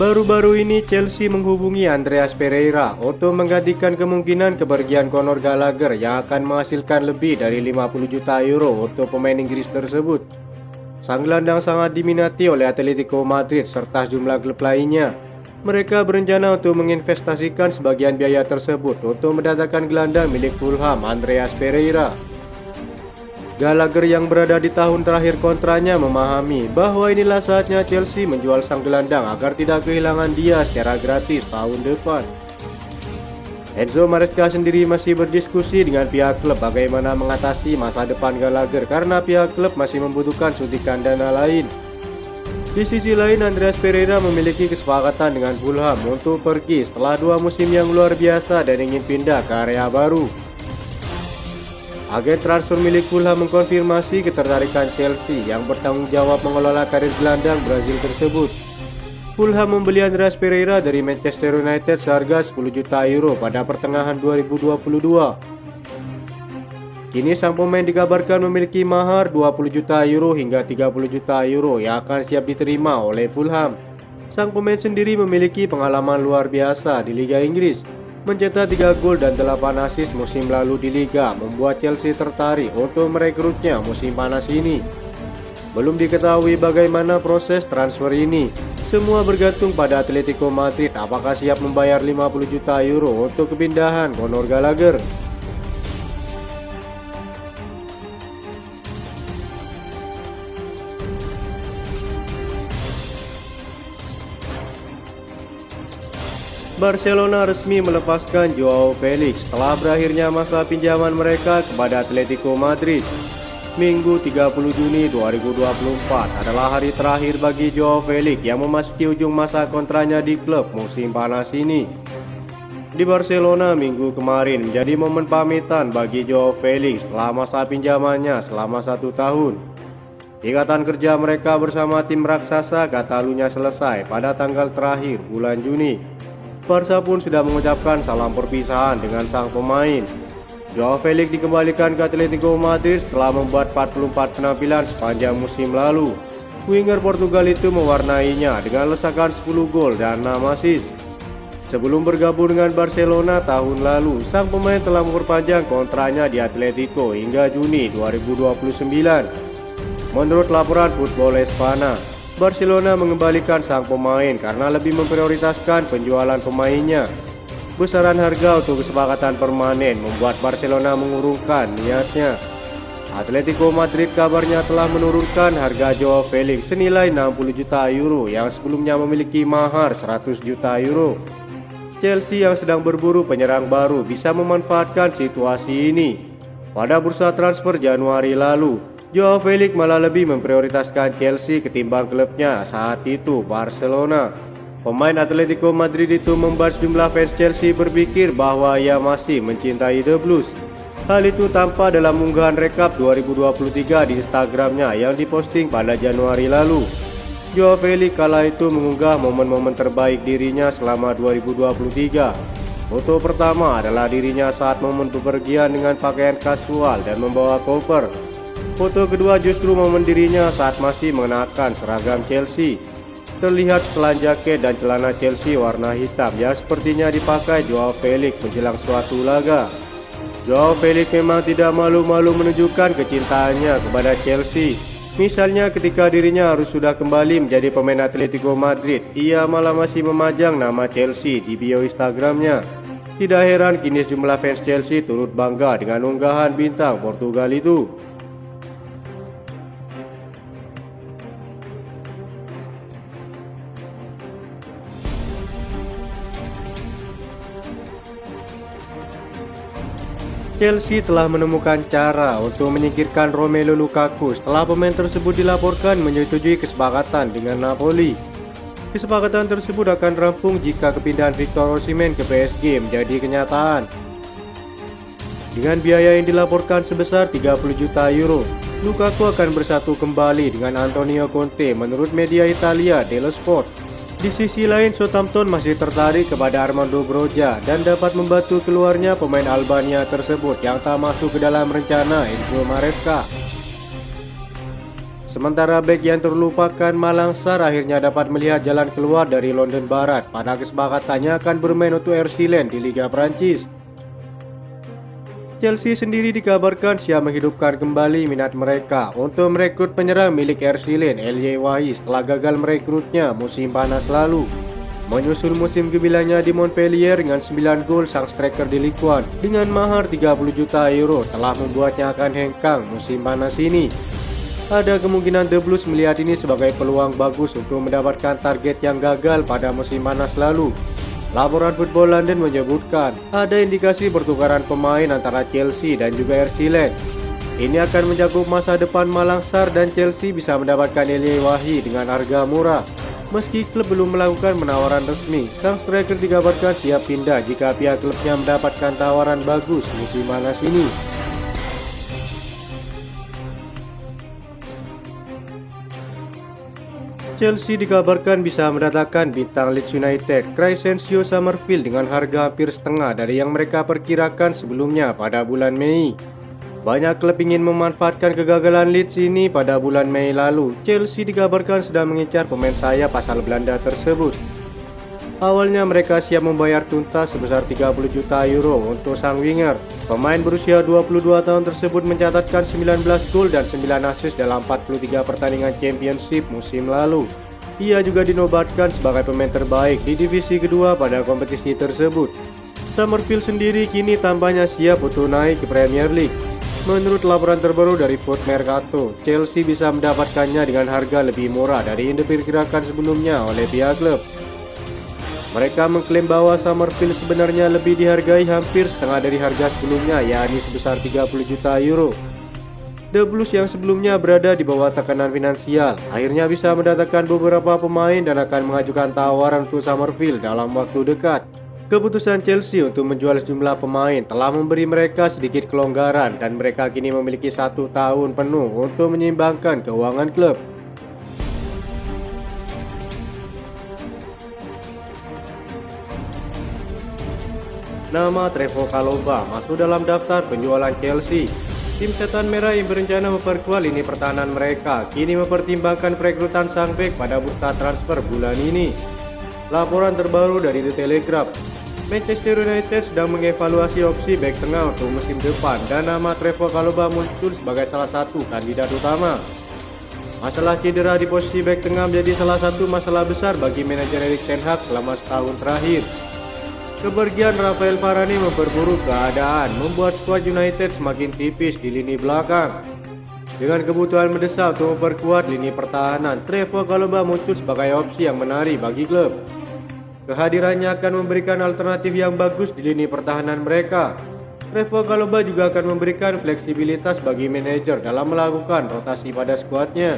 Baru-baru ini Chelsea menghubungi Andreas Pereira untuk menggantikan kemungkinan kepergian Conor Gallagher yang akan menghasilkan lebih dari 50 juta euro untuk pemain Inggris tersebut. Sang gelandang sangat diminati oleh Atletico Madrid serta sejumlah klub lainnya. Mereka berencana untuk menginvestasikan sebagian biaya tersebut untuk mendatangkan gelandang milik Fulham, Andreas Pereira. Gallagher yang berada di tahun terakhir kontraknya memahami bahwa inilah saatnya Chelsea menjual sang gelandang agar tidak kehilangan dia secara gratis tahun depan. Enzo Maresca sendiri masih berdiskusi dengan pihak klub bagaimana mengatasi masa depan Gallagher karena pihak klub masih membutuhkan suntikan dana lain. Di sisi lain, Andreas Pereira memiliki kesepakatan dengan Fulham untuk pergi setelah 2 musim yang luar biasa dan ingin pindah ke area baru. Agen transfer milik Fulham mengkonfirmasi ketertarikan Chelsea yang bertanggung jawab mengelola karir gelandang Brazil tersebut. Fulham membeli Andreas Pereira dari Manchester United seharga 10 juta euro pada pertengahan 2022. Kini sang pemain dikabarkan memiliki mahar 20 juta euro hingga 30 juta euro yang akan siap diterima oleh Fulham. Sang pemain sendiri memiliki pengalaman luar biasa di Liga Inggris. Mencetak 3 gol dan 8 assist musim lalu di Liga membuat Chelsea tertarik untuk merekrutnya musim panas ini. Belum diketahui bagaimana proses transfer ini. Semua bergantung pada Atletico Madrid apakah siap membayar 50 juta euro untuk kepindahan Conor Gallagher. Barcelona resmi melepaskan Joao Felix setelah berakhirnya masa pinjaman mereka kepada Atletico Madrid. Minggu 30 Juni 2024 adalah hari terakhir bagi Joao Felix yang memasuki ujung masa kontraknya di klub musim panas ini. Di Barcelona minggu kemarin menjadi momen pamitan bagi Joao Felix setelah masa pinjamannya selama 1 tahun. Ikatan kerja mereka bersama tim raksasa Catalunya selesai pada tanggal terakhir bulan Juni. Barca pun sudah mengucapkan salam perpisahan dengan sang pemain. Joao Felix dikembalikan ke Atletico Madrid setelah membuat 44 penampilan sepanjang musim lalu. Winger Portugal itu mewarnainya dengan lesakan 10 gol dan 6 assist. Sebelum bergabung dengan Barcelona tahun lalu, sang pemain telah memperpanjang kontraknya di Atletico hingga Juni 2029. Menurut laporan Football Espana, Barcelona mengembalikan sang pemain karena lebih memprioritaskan penjualan pemainnya. Besaran harga untuk kesepakatan permanen membuat Barcelona mengurungkan niatnya. Atletico Madrid kabarnya telah menurunkan harga Joao Felix senilai 60 juta euro yang sebelumnya memiliki mahar 100 juta euro. Chelsea yang sedang berburu penyerang baru bisa memanfaatkan situasi ini. Pada bursa transfer Januari lalu, Joao Felix malah lebih memprioritaskan Chelsea ketimbang klubnya saat itu, Barcelona. Pemain Atletico Madrid itu membuat sejumlah fans Chelsea berpikir bahwa ia masih mencintai The Blues. Hal itu tampak dalam unggahan rekap 2023 di Instagramnya yang diposting pada Januari lalu. Joao Felix kala itu mengunggah momen-momen terbaik dirinya selama 2023. Foto pertama adalah dirinya saat momen bepergian dengan pakaian kasual dan membawa koper. Foto kedua justru momen dirinya saat masih mengenakan seragam Chelsea. Terlihat setelan jaket dan celana Chelsea warna hitam yang sepertinya dipakai Joao Felix menjelang suatu laga. Joao Felix memang tidak malu-malu menunjukkan kecintaannya kepada Chelsea. Misalnya ketika dirinya harus sudah kembali menjadi pemain Atletico Madrid, ia malah masih memajang nama Chelsea di bio Instagramnya. Tidak heran kini sejumlah fans Chelsea turut bangga dengan unggahan bintang Portugal itu. Chelsea telah menemukan cara untuk menyingkirkan Romelu Lukaku setelah pemain tersebut dilaporkan menyetujui kesepakatan dengan Napoli. Kesepakatan tersebut akan rampung jika kepindahan Victor Osimhen ke PSG menjadi kenyataan. Dengan biaya yang dilaporkan sebesar 30 juta euro, Lukaku akan bersatu kembali dengan Antonio Conte menurut media Italia Dello Sport. Di sisi lain, Southampton masih tertarik kepada Armando Broja dan dapat membantu keluarnya pemain Albania tersebut yang tak masuk ke dalam rencana Enzo Maresca. Sementara bek yang terlupakan Malang Sarr akhirnya dapat melihat jalan keluar dari London Barat pada kesepakatannya akan bermain untuk RC Lens di Liga Prancis. Chelsea sendiri dikabarkan siap menghidupkan kembali minat mereka untuk merekrut penyerang milik RC Lens Elye Wahi setelah gagal merekrutnya musim panas lalu. Menyusul musim gemilanya di Montpellier dengan 9 gol, sang striker di Ligue 1 dengan mahar 30 juta euro telah membuatnya akan hengkang musim panas ini. Ada kemungkinan The Blues melihat ini sebagai peluang bagus untuk mendapatkan target yang gagal pada musim panas lalu. Laporan Football London menyebutkan ada indikasi pertukaran pemain antara Chelsea dan juga RC Lens. Ini akan mencakup masa depan Malang Sarr dan Chelsea bisa mendapatkan Elye Wahi dengan harga murah. Meski klub belum melakukan penawaran resmi, sang striker dikabarkan siap pindah jika pihak klubnya mendapatkan tawaran bagus musim panas ini. Chelsea dikabarkan bisa mendatangkan bintang Leeds United Crysencio Summerfield dengan harga hampir setengah dari yang mereka perkirakan sebelumnya pada bulan Mei. Banyak klub ingin memanfaatkan kegagalan Leeds ini pada bulan Mei lalu. Chelsea dikabarkan sedang mengincar pemain sayap asal Belanda tersebut. Awalnya mereka siap membayar tuntas sebesar 30 juta euro untuk sang winger. Pemain berusia 22 tahun tersebut mencatatkan 19 gol dan 9 assist dalam 43 pertandingan Championship musim lalu. Ia juga dinobatkan sebagai pemain terbaik di divisi kedua pada kompetisi tersebut. Summerfield sendiri kini tampaknya siap untuk naik ke Premier League. Menurut laporan terbaru dari Foot Mercato, Chelsea bisa mendapatkannya dengan harga lebih murah dari yang diperkirakan sebelumnya oleh pihak klub. Mereka mengklaim bahwa Summerfield sebenarnya lebih dihargai hampir setengah dari harga sebelumnya, yakni sebesar 30 juta euro. The Blues yang sebelumnya berada di bawah tekanan finansial akhirnya bisa mendatangkan beberapa pemain dan akan mengajukan tawaran untuk Summerfield dalam waktu dekat. Keputusan Chelsea untuk menjual sejumlah pemain telah memberi mereka sedikit kelonggaran dan mereka kini memiliki 1 tahun penuh untuk menyeimbangkan keuangan klub. Nama Trevoh Chalobah masuk dalam daftar penjualan Chelsea. Tim Setan Merah yang berencana memperkuat lini pertahanan mereka kini mempertimbangkan perekrutan sang bek pada bursa transfer bulan ini. Laporan terbaru dari The Telegraph, Manchester United sedang mengevaluasi opsi bek tengah untuk musim depan dan nama Trevoh Chalobah muncul sebagai salah satu kandidat utama. Masalah cedera di posisi bek tengah menjadi salah satu masalah besar bagi manajer Erik ten Hag selama setahun terakhir. Kepergian Rafael Varane memperburuk keadaan, membuat skuad United semakin tipis di lini belakang. Dengan kebutuhan mendesak untuk memperkuat lini pertahanan, Trevoh Chalobah muncul sebagai opsi yang menarik bagi klub. Kehadirannya akan memberikan alternatif yang bagus di lini pertahanan mereka. Trevoh Chalobah juga akan memberikan fleksibilitas bagi manajer dalam melakukan rotasi pada skuadnya.